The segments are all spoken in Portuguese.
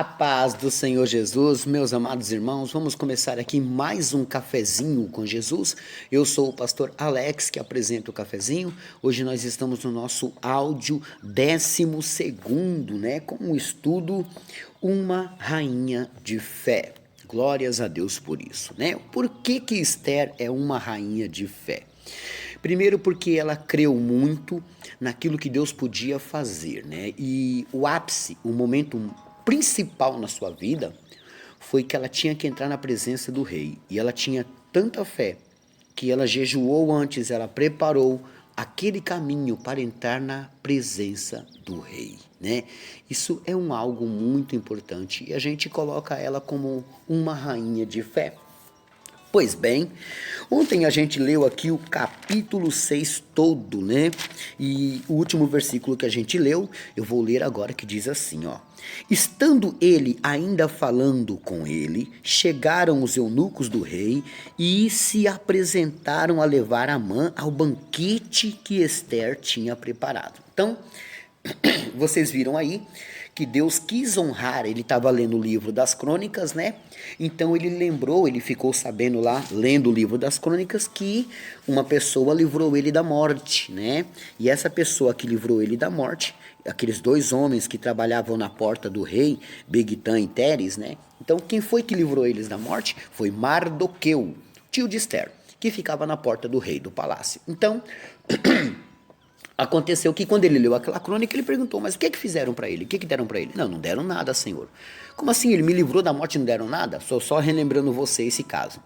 A paz do Senhor Jesus, meus amados irmãos, vamos começar aqui mais um cafezinho com Jesus. Eu sou o pastor Alex, que apresenta o cafezinho. Hoje nós estamos no nosso áudio 12º, né, com o estudo Uma Rainha de Fé. Glórias a Deus por isso, né? Por que que Esther é uma rainha de fé? Primeiro porque ela creu muito naquilo que Deus podia fazer, né? E o ápice, o momento principal na sua vida foi que ela tinha que entrar na presença do rei. E ela tinha tanta fé que ela jejuou antes, ela preparou aquele caminho para entrar na presença do rei, né? Isso é algo muito importante e a gente coloca ela como uma rainha de fé. Pois bem, ontem a gente leu aqui o capítulo 6 todo, né? E o último versículo que a gente leu, eu vou ler agora, que diz assim, ó. Estando ele ainda falando com ele, chegaram os eunucos do rei e se apresentaram a levar Amã ao banquete que Esther tinha preparado. Então, vocês viram aí que Deus quis honrar, ele estava lendo o livro das crônicas, né? Então ele lembrou, ele ficou sabendo lá, lendo o livro das crônicas, que uma pessoa livrou ele da morte, né? E essa pessoa que livrou ele da morte, aqueles dois homens que trabalhavam na porta do rei, Bigtan e Teres, né? Então quem foi que livrou eles da morte? Foi Mardoqueu, tio de Esther, que ficava na porta do rei, do palácio. Então... aconteceu que quando ele leu aquela crônica, ele perguntou, mas o que é que fizeram para ele? O que é que deram para ele? Não, não deram nada, Senhor. Como assim? Ele me livrou da morte e não deram nada? Estou só relembrando você esse caso.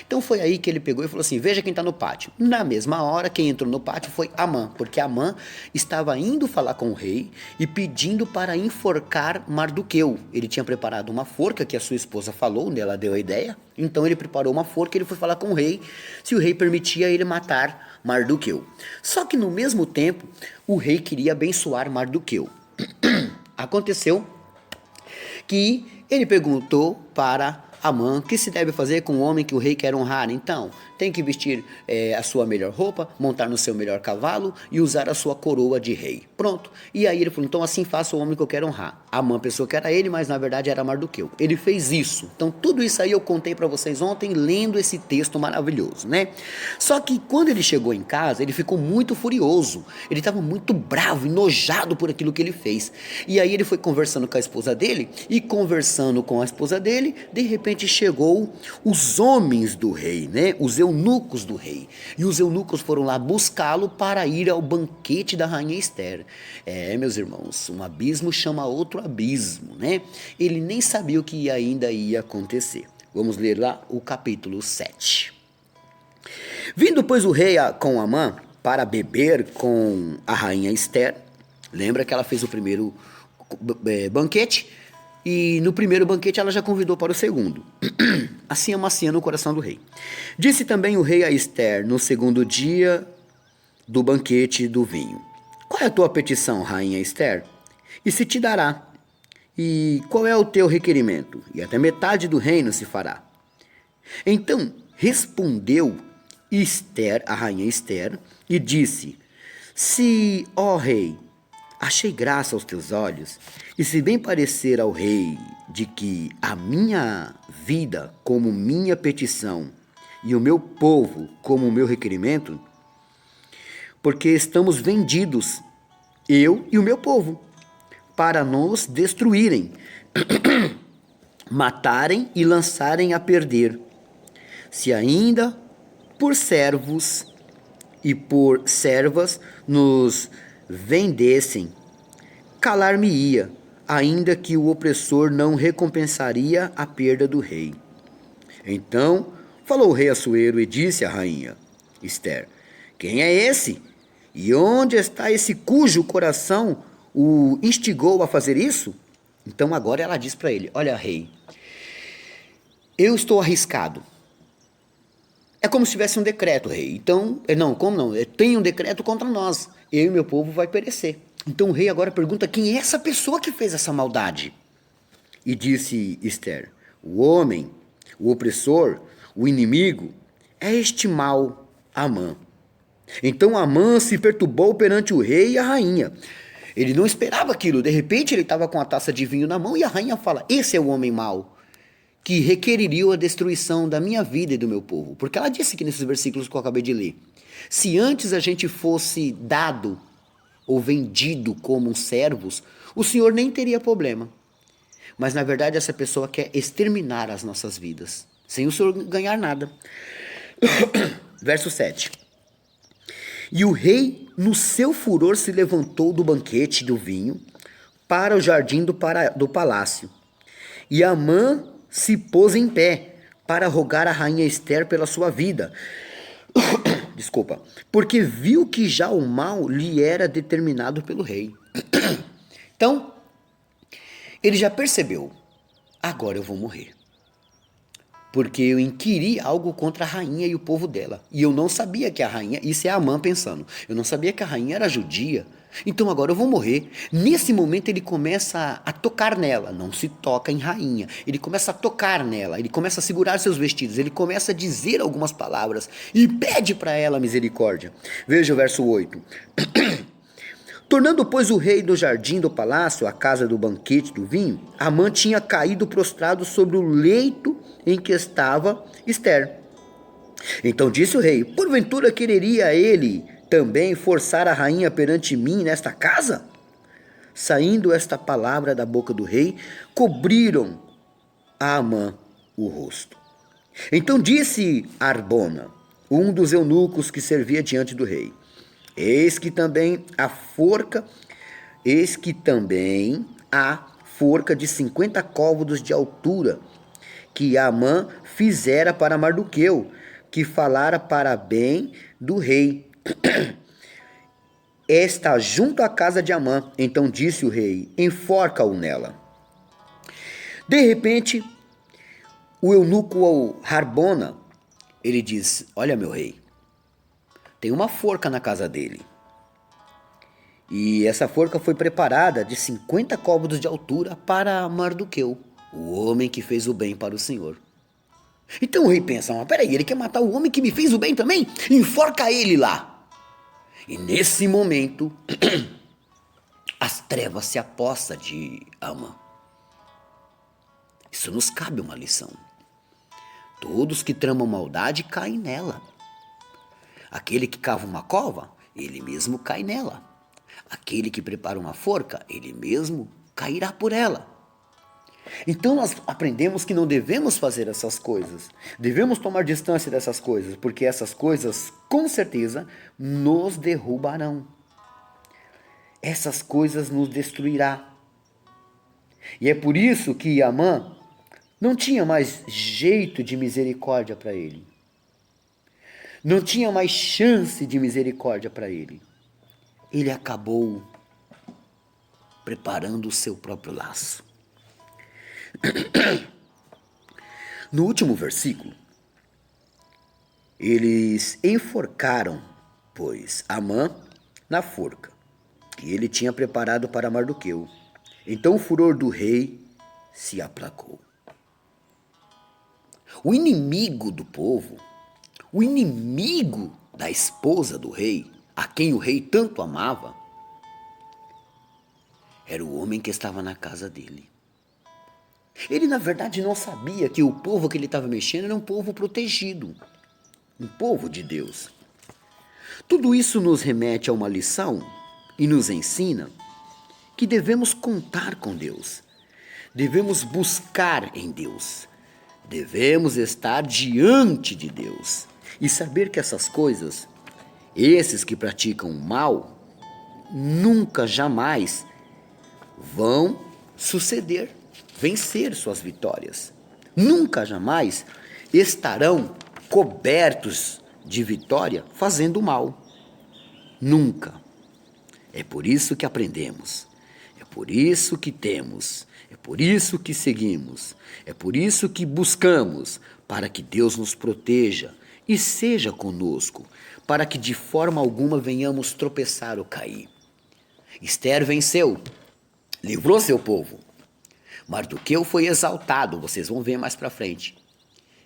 Então foi aí que ele pegou e falou assim, veja quem está no pátio. Na mesma hora, quem entrou no pátio foi Amã, porque Amã estava indo falar com o rei e pedindo para enforcar Mardoqueu. Ele tinha preparado uma forca que a sua esposa falou, né, ela deu a ideia. Então ele preparou uma forca e ele foi falar com o rei se o rei permitia ele matar Mardoqueu. Só que no mesmo tempo, o rei queria abençoar Mardoqueu. Aconteceu que ele perguntou para Amã o que se deve fazer com o homem que o rei quer honrar. Então, tem que vestir a sua melhor roupa, montar no seu melhor cavalo e usar a sua coroa de rei. Pronto. E aí ele falou, então assim faça o homem que eu quero honrar. Amã pensou que era ele, mas na verdade era Mardoqueu. Ele fez isso. Então tudo isso aí eu contei para vocês ontem, lendo esse texto maravilhoso, né? Só que quando ele chegou em casa, ele ficou muito furioso. Ele estava muito bravo, enojado por aquilo que ele fez. E aí ele foi conversando com a esposa dele, e conversando com a esposa dele, de repente chegou os homens do rei, né? Os eunucos do rei. E os eunucos foram lá buscá-lo para ir ao banquete da rainha Esther. Meus irmãos, um abismo chama outro abismo, né? Ele nem sabia o que ainda ia acontecer. Vamos ler lá o capítulo 7. Vindo, pois, o rei com Amã para beber com a rainha Esther, lembra que ela fez o primeiro banquete, e no primeiro banquete ela já convidou para o segundo. Assim amaciando o coração do rei. Disse também o rei a Esther no segundo dia do banquete do vinho. Qual é a tua petição, rainha Esther? E se te dará. E qual é o teu requerimento? E até metade do reino se fará. Então respondeu Esther, a rainha Esther, e disse, se, ó rei, achei graça aos teus olhos, e se bem parecer ao rei de que a minha vida como minha petição e o meu povo como meu requerimento, porque estamos vendidos, eu e o meu povo, para nos destruírem, matarem e lançarem a perder. Se ainda por servos e por servas nos vendessem, calar-me-ia, ainda que o opressor não recompensaria a perda do rei. Então falou o rei Assuero e disse à rainha Esther, quem é esse? E onde está esse cujo coração o instigou a fazer isso? Então agora ela diz para ele, olha rei, eu estou arriscado. É como se tivesse um decreto, rei. Então, não, como não? Tem um decreto contra nós. Eu e meu povo vai perecer. Então o rei agora pergunta quem é essa pessoa que fez essa maldade. E disse Esther, o homem, o opressor, o inimigo, é este mal, Amã. Então Amã se perturbou perante o rei e a rainha. Ele não esperava aquilo. De repente ele estava com a taça de vinho na mão e a rainha fala: esse é o homem mau, que requeriria a destruição da minha vida e do meu povo. Porque ela disse aqui nesses versículos que eu acabei de ler: se antes a gente fosse dado ou vendido como servos, o Senhor nem teria problema. Mas na verdade essa pessoa quer exterminar as nossas vidas, sem o Senhor ganhar nada. Verso 7. E o rei, no seu furor, se levantou do banquete do vinho para o jardim do palácio. E Amã se pôs em pé para rogar a rainha Ester pela sua vida. Desculpa. Porque viu que já o mal lhe era determinado pelo rei. Então, ele já percebeu: agora eu vou morrer. Porque eu inquiri algo contra a rainha e o povo dela. E eu não sabia que a rainha... Isso é Amã pensando. Eu não sabia que a rainha era judia. Então agora eu vou morrer. Nesse momento ele começa a tocar nela. Não se toca em rainha. Ele começa a tocar nela. Ele começa a segurar seus vestidos. Ele começa a dizer algumas palavras. E pede para ela misericórdia. Veja o verso 8. Tornando, pois, o rei do jardim do palácio, a casa do banquete do vinho, Amã tinha caído prostrado sobre o leito em que estava Ester. Então disse o rei: porventura quereria ele também forçar a rainha perante mim nesta casa? Saindo esta palavra da boca do rei, cobriram a Amã o rosto. Então disse Arbona, um dos eunucos que servia diante do rei: Eis que também há forca de 50 côvados de altura, que Amã fizera para Mardoqueu, que falara para bem do rei. Está junto à casa de Amã. Então disse o rei: enforca-o nela. De repente, o eunuco Arbona, ele diz: olha, meu rei, tem uma forca na casa dele. E essa forca foi preparada de 50 côvados de altura para Mardoqueu, o homem que fez o bem para o Senhor. Então o rei pensa: mas peraí, ele quer matar o homem que me fez o bem também? Enforca ele lá. E nesse momento, as trevas se apossam de Amã. Isso nos cabe uma lição. Todos que tramam maldade caem nela. Aquele que cava uma cova, ele mesmo cai nela. Aquele que prepara uma forca, ele mesmo cairá por ela. Então nós aprendemos que não devemos fazer essas coisas. Devemos tomar distância dessas coisas, porque essas coisas, com certeza, nos derrubarão. Essas coisas nos destruirá. E é por isso que Amã não tinha mais jeito de misericórdia para ele. Não tinha mais chance de misericórdia para ele. Ele acabou preparando o seu próprio laço. No último versículo, eles enforcaram, pois, Amã na forca que ele tinha preparado para Mardoqueu. Então o furor do rei se aplacou. O inimigo do povo, o inimigo da esposa do rei, a quem o rei tanto amava, era o homem que estava na casa dele. Ele, na verdade, não sabia que o povo que ele estava mexendo era um povo protegido, um povo de Deus. Tudo isso nos remete a uma lição e nos ensina que devemos contar com Deus, devemos buscar em Deus, devemos estar diante de Deus e saber que essas coisas, esses que praticam o mal, nunca, jamais vão suceder, vencer suas vitórias. Nunca, jamais estarão cobertos de vitória fazendo mal. Nunca. É por isso que aprendemos. É por isso que temos. É por isso que seguimos. É por isso que buscamos, para que Deus nos proteja e seja conosco, para que de forma alguma venhamos tropeçar ou cair. Ester venceu, livrou seu povo. Mardoqueu foi exaltado, vocês vão ver mais para frente.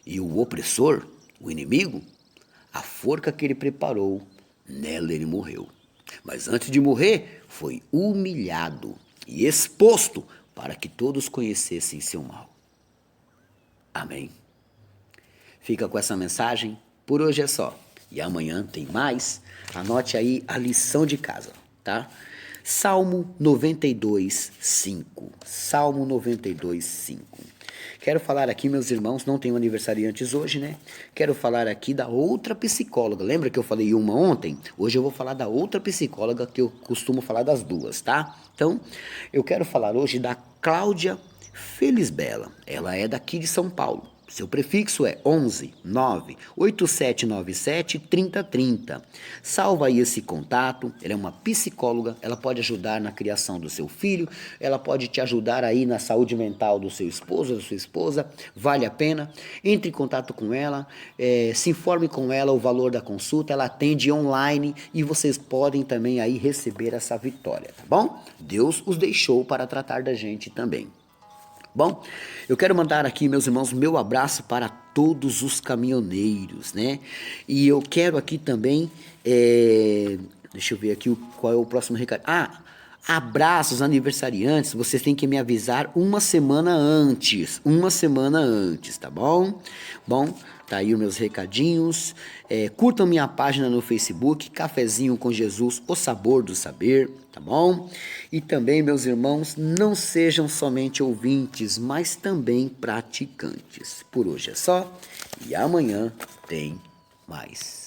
E o opressor, o inimigo, a forca que ele preparou, nela ele morreu. Mas antes de morrer, foi humilhado e exposto para que todos conhecessem seu mal. Amém. Fica com essa mensagem. Por hoje é só. E amanhã tem mais. Anote aí a lição de casa, tá? Salmo 92, 5. Salmo 92, 5. Quero falar aqui, meus irmãos, não tenho aniversariantes hoje, né? Quero falar aqui da outra psicóloga. Lembra que eu falei uma ontem? Hoje eu vou falar da outra psicóloga, que eu costumo falar das duas, tá? Então, eu quero falar hoje da Cláudia Felisbela. Ela é daqui de São Paulo. Seu prefixo é 11 9 8797 3030. Salva aí esse contato. Ela é uma psicóloga, ela pode ajudar na criação do seu filho, ela pode te ajudar aí na saúde mental do seu esposo, da sua esposa. Vale a pena. Entre em contato com ela, se informe com ela o valor da consulta. Ela atende online e vocês podem também aí receber essa vitória, tá bom? Deus os deixou para tratar da gente também. Bom, eu quero mandar aqui, meus irmãos, meu abraço para todos os caminhoneiros, né? E eu quero aqui também, deixa eu ver aqui qual é o próximo recado. Abraços aniversariantes, vocês têm que me avisar uma semana antes, tá bom? Bom, tá aí os meus recadinhos. Curtam minha página no Facebook, Cafezinho com Jesus, o sabor do saber, tá bom? E também, meus irmãos, não sejam somente ouvintes, mas também praticantes. Por hoje é só e amanhã tem mais.